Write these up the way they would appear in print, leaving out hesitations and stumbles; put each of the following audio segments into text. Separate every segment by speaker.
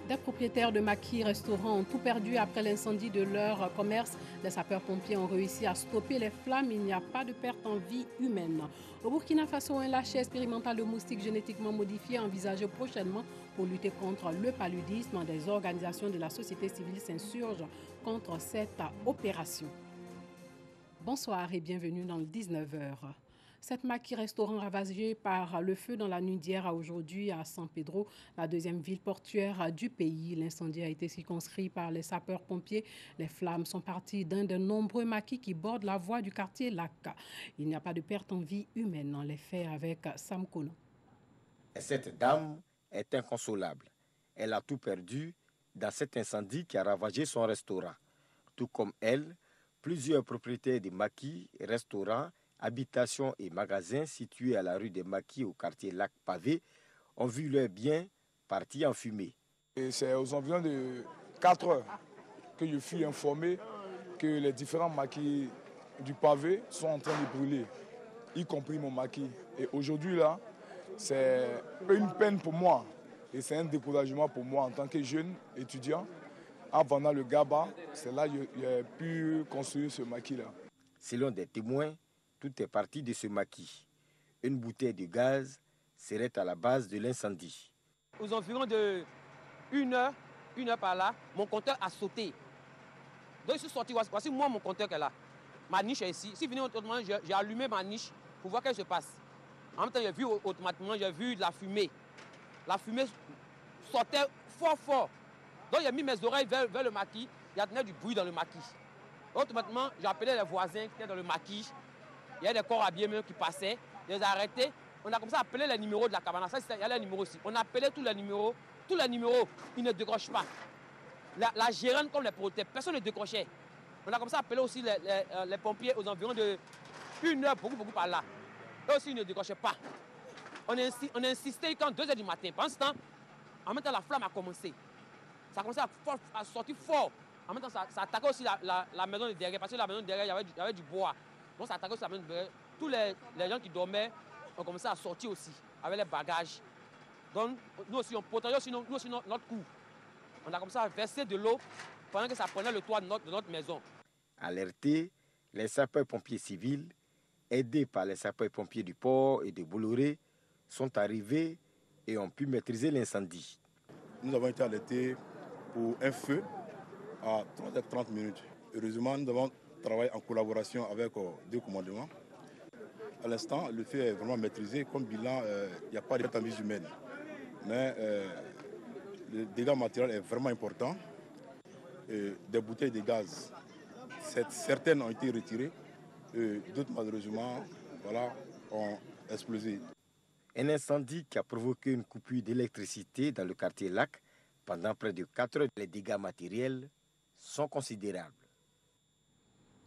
Speaker 1: Des propriétaires de maquis restaurants ont tout perdu après l'incendie de leur commerce. Les sapeurs-pompiers ont réussi à stopper les flammes. Il n'y a pas de perte en vie humaine. Au Burkina Faso, un lâcher expérimental de moustiques génétiquement modifiés envisagé prochainement pour lutter contre le paludisme. Des organisations de la société civile s'insurgent contre cette opération. Bonsoir et bienvenue dans le 19h. Cette maquis restaurant ravagée par le feu dans la nuit d'hier à aujourd'hui à San Pedro, la deuxième ville portuaire du pays. L'incendie a été circonscrit par les sapeurs-pompiers. Les flammes sont parties d'un de nombreux maquis qui bordent la voie du quartier Lac. Il n'y a pas de perte en vie humaine. Les faits avec Sam Kono.
Speaker 2: Cette dame est inconsolable. Elle a tout perdu dans cet incendie qui a ravagé son restaurant. Tout comme elle, plusieurs propriétaires de maquis, restaurants, habitations et magasins situés à la rue des Maquis au quartier Lac Pavé ont vu leurs biens partis en fumée.
Speaker 3: C'est aux environs de 4 heures que je suis informé que les différents maquis du pavé sont en train de brûler, y compris mon maquis. Et aujourd'hui, là, c'est une peine pour moi et c'est un découragement pour moi en tant que jeune étudiant. En vendant le GABA, c'est là que j'ai pu construire ce maquis-là.
Speaker 2: Selon des témoins, tout est parti de ce maquis. Une bouteille de gaz serait à la base de l'incendie.
Speaker 4: Aux environs de 1 heure par là, mon compteur a sauté. Donc je suis sorti, voici moi mon compteur qui est là. Ma niche est ici. Si venez automatiquement, j'ai allumé ma niche pour voir qu'est-ce qui se passe. En même temps, j'ai vu automatiquement, j'ai vu de la fumée. La fumée sortait fort. Donc j'ai mis mes oreilles vers le maquis, il y avait du bruit dans le maquis. Automatiquement, j'ai appelé les voisins qui étaient dans le maquis. Il y a des corps habillés qui passaient, je les ai arrêtés. On a commencé à appeler les numéros de la cabane. Ça, il y a les numéros aussi. On a appelé tous les numéros, ils ne décrochent pas. La gérante comme les protège, personne ne décrochait. On a commencé à appeler aussi les pompiers aux environs de 1 heure, beaucoup par là. Eux aussi, ils ne décrochaient pas. On a insisté quand 2 heures du matin. Pendant ce temps, en même temps, la flamme a commencé. Ça a commencé à sortir fort. En même temps, ça attaquait aussi la maison de derrière. Parce que la maison de derrière, il y avait du bois. Donc ça attaquait aussi la maison de derrière. Tous les gens qui dormaient ont commencé à sortir aussi, avec les bagages. Donc nous aussi, on protégeait aussi notre cou. On a commencé à verser de l'eau pendant que ça prenait le toit de notre maison.
Speaker 2: Alertés, les sapeurs-pompiers civils, aidés par les sapeurs-pompiers du port et de Bolloré, sont arrivés et ont pu maîtriser l'incendie.
Speaker 5: Nous avons été alertés pour un feu à 3h30. Heureusement, nous avons travaillé en collaboration avec 2 commandements. À l'instant, le feu est vraiment maîtrisé. Comme bilan, il n'y a pas de perte en vie humaine. Mais le dégât matériel est vraiment important. Des bouteilles de gaz, certaines ont été retirées. D'autres, malheureusement, ont explosé.
Speaker 2: Un incendie qui a provoqué une coupure d'électricité dans le quartier Lac pendant près de 4 heures. Les dégâts matériels sont considérables.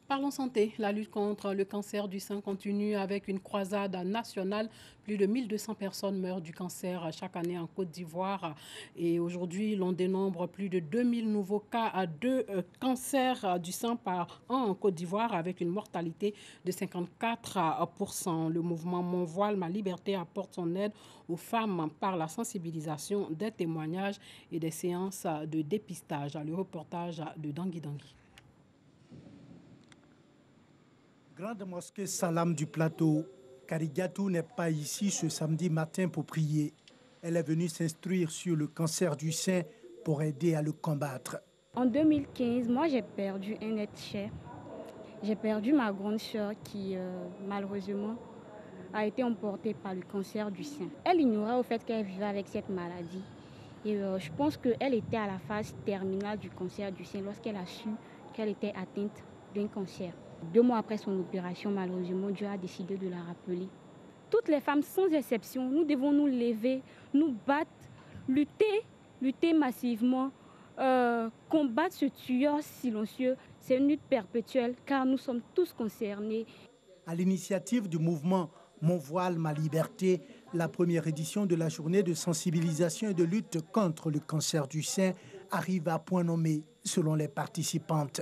Speaker 1: Parlons santé. La lutte contre le cancer du sein continue avec une croisade nationale. Plus de 1200 personnes meurent du cancer chaque année en Côte d'Ivoire. Et aujourd'hui, l'on dénombre plus de 2000 nouveaux cas de cancer du sein par an en Côte d'Ivoire avec une mortalité de 54%. Le mouvement Mon Voile, Ma Liberté apporte son aide aux femmes par la sensibilisation, des témoignages et des séances de dépistage. Le reportage de Dangui Dangui.
Speaker 6: Grande mosquée Salam du plateau, Karigatou n'est pas ici ce samedi matin pour prier. Elle est venue s'instruire sur le cancer du sein pour aider à le combattre.
Speaker 7: En 2015, moi j'ai perdu un être cher. J'ai perdu ma grande sœur qui malheureusement a été emportée par le cancer du sein. Elle ignorait au fait qu'elle vivait avec cette maladie. Et je pense qu'elle était à la phase terminale du cancer du sein lorsqu'elle a su qu'elle était atteinte d'un cancer. 2 mois après son opération, malheureusement, Dieu a décidé de la rappeler. Toutes les femmes, sans exception, nous devons nous lever, nous battre, lutter massivement, combattre ce tueur silencieux. C'est une lutte perpétuelle car nous sommes tous concernés.
Speaker 6: À l'initiative du mouvement Mon Voile, Ma Liberté, la première édition de la journée de sensibilisation et de lutte contre le cancer du sein arrive à point nommé selon les participantes.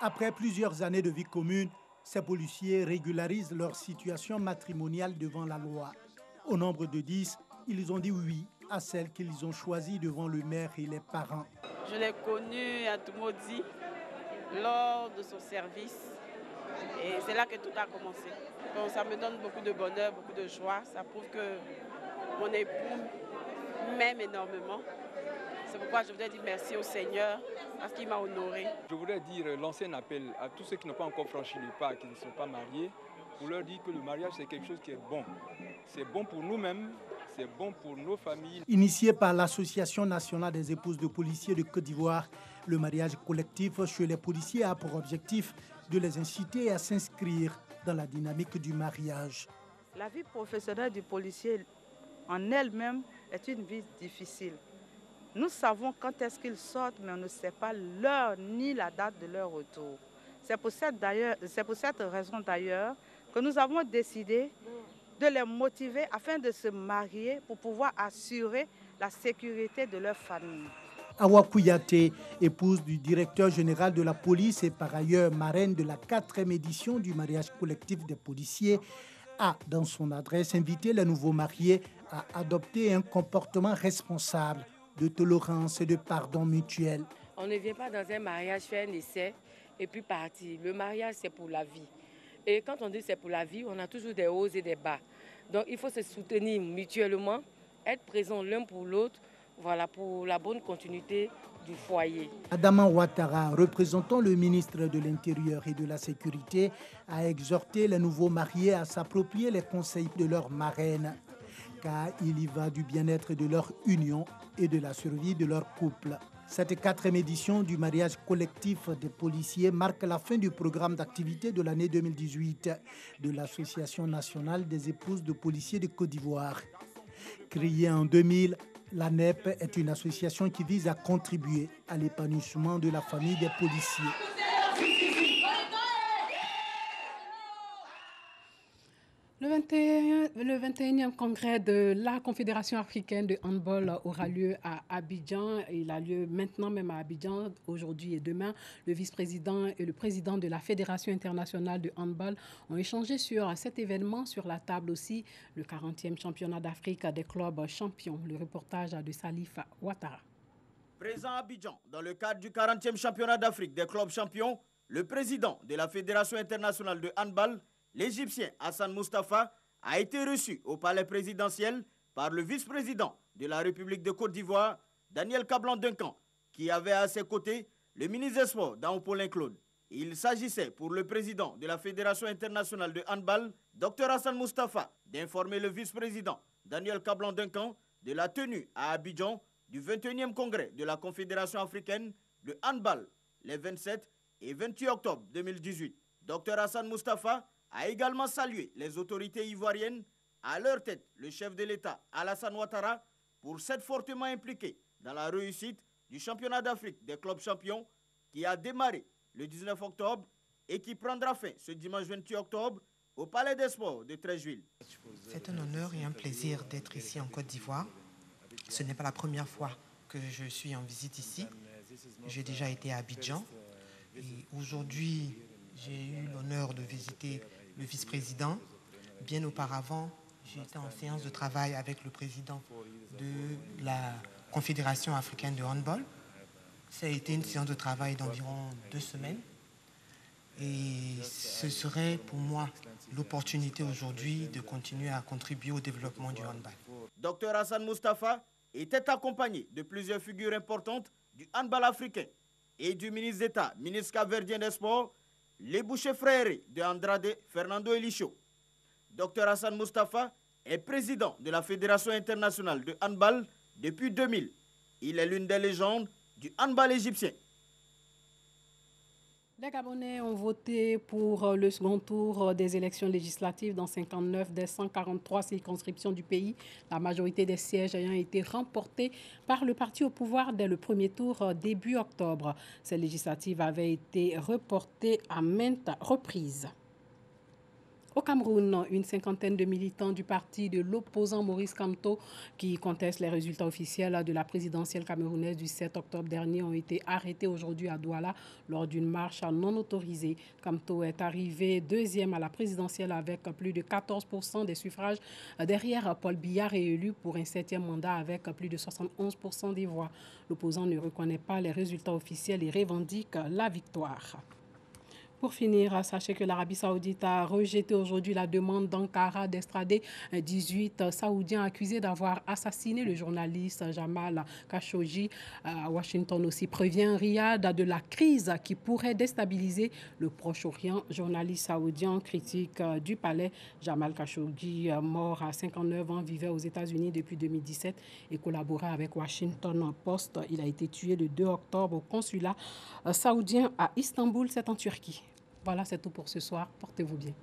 Speaker 6: Après plusieurs années de vie commune, ces policiers régularisent leur situation matrimoniale devant la loi. Au nombre de 10, ils ont dit oui à celle qu'ils ont choisie devant le maire et les parents.
Speaker 8: Je l'ai connu à Toumoudi lors de son service et c'est là que tout a commencé. Donc ça me donne beaucoup de bonheur, beaucoup de joie. Ça prouve que mon époux m'aime énormément. C'est pourquoi je voudrais dire merci au Seigneur parce qu'il m'a honoré.
Speaker 9: Je voudrais lancer un appel à tous ceux qui n'ont pas encore franchi le pas, qui ne sont pas mariés, pour leur dire que le mariage c'est quelque chose qui est bon. C'est bon pour nous-mêmes, c'est bon pour nos familles.
Speaker 6: Initié par l'Association nationale des épouses de policiers de Côte d'Ivoire, le mariage collectif chez les policiers a pour objectif de les inciter à s'inscrire dans la dynamique du mariage.
Speaker 10: La vie professionnelle du policier en elle-même est une vie difficile. Nous savons quand est-ce qu'ils sortent, mais on ne sait pas l'heure ni la date de leur retour. C'est pour cette raison d'ailleurs que nous avons décidé de les motiver afin de se marier pour pouvoir assurer la sécurité de leur famille.
Speaker 6: Awa Kouyaté, épouse du directeur général de la police et par ailleurs marraine de la 4e édition du mariage collectif des policiers, a, dans son adresse, invité les nouveaux mariés à adopter un comportement responsable, de tolérance et de pardon mutuel.
Speaker 11: On ne vient pas dans un mariage faire un essai et puis partir. Le mariage, c'est pour la vie. Et quand on dit c'est pour la vie, on a toujours des hauts et des bas. Donc il faut se soutenir mutuellement, être présent l'un pour l'autre, voilà, pour la bonne continuité du foyer.
Speaker 6: Adama Ouattara, représentant le ministre de l'Intérieur et de la Sécurité, a exhorté les nouveaux mariés à s'approprier les conseils de leur marraine, car il y va du bien-être de leur union et de la survie de leur couple. Cette 4e édition du mariage collectif des policiers marque la fin du programme d'activité de l'année 2018 de l'Association nationale des épouses de policiers de Côte d'Ivoire. Créée en 2000, l'ANEP est une association qui vise à contribuer à l'épanouissement de la famille des policiers.
Speaker 1: Le 21e congrès de la Confédération africaine de handball aura lieu à Abidjan. Il a lieu maintenant même à Abidjan, aujourd'hui et demain. Le vice-président et le président de la Fédération internationale de handball ont échangé sur cet événement. Sur la table aussi, le 40e championnat d'Afrique des clubs champions. Le reportage de Salif Ouattara.
Speaker 2: Présent à Abidjan, dans le cadre du 40e championnat d'Afrique des clubs champions, le président de la Fédération internationale de handball, l'Égyptien Hassan Moustapha, a été reçu au palais présidentiel par le vice-président de la République de Côte d'Ivoire, Daniel Kablan-Duncan, qui avait à ses côtés le ministre des Sports, Dao Paulin-Claude. Il s'agissait pour le président de la Fédération internationale de handball, Dr Hassan Moustapha, d'informer le vice-président Daniel Kablan-Duncan de la tenue à Abidjan du 21e congrès de la Confédération africaine de handball les 27 et 28 octobre 2018. Dr Hassan Moustapha a également salué les autorités ivoiriennes, à leur tête le chef de l'État Alassane Ouattara, pour s'être fortement impliqué dans la réussite du championnat d'Afrique des clubs champions qui a démarré le 19 octobre et qui prendra fin ce dimanche 28 octobre au Palais des Sports de Treichville.
Speaker 12: C'est un honneur et un plaisir d'être ici en Côte d'Ivoire. Ce n'est pas la première fois que je suis en visite ici. J'ai déjà été à Abidjan et aujourd'hui j'ai eu l'honneur de visiter le vice-président. Bien auparavant, j'étais en séance de travail avec le président de la Confédération africaine de handball. Ça a été une séance de travail d'environ 2 semaines. Et ce serait pour moi l'opportunité aujourd'hui de continuer à contribuer au développement du handball.
Speaker 2: Dr Hassan Moustapha était accompagné de plusieurs figures importantes du handball africain et du ministre d'État, ministre capverdien des Sports, les Boucher Frères de Andrade Fernando Elicho. Dr Hassan Moustapha est président de la Fédération internationale de handball depuis 2000. Il est l'une des légendes du handball égyptien.
Speaker 1: Les Gabonais ont voté pour le second tour des élections législatives dans 59 des 143 circonscriptions du pays. La majorité des sièges ayant été remportés par le parti au pouvoir dès le premier tour début octobre. Ces législatives avaient été reportées à maintes reprises. Au Cameroun, une cinquantaine de militants du parti de l'opposant Maurice Kamto qui contestent les résultats officiels de la présidentielle camerounaise du 7 octobre dernier ont été arrêtés aujourd'hui à Douala lors d'une marche non autorisée. Kamto est arrivé deuxième à la présidentielle avec plus de 14% des suffrages derrière Paul Biya réélu pour un 7e mandat avec plus de 71% des voix. L'opposant ne reconnaît pas les résultats officiels et revendique la victoire. Pour finir, sachez que l'Arabie Saoudite a rejeté aujourd'hui la demande d'Ankara d'extrader 18 Saoudiens accusés d'avoir assassiné le journaliste Jamal Khashoggi. Washington aussi prévient Riyad de la crise qui pourrait déstabiliser le Proche-Orient. Journaliste saoudien critique du palais. Jamal Khashoggi, mort à 59 ans, vivait aux États-Unis depuis 2017 et collaborait avec Washington Post. Il a été tué le 2 octobre au consulat saoudien à Istanbul, c'est en Turquie. Voilà, c'est tout pour ce soir. Portez-vous bien.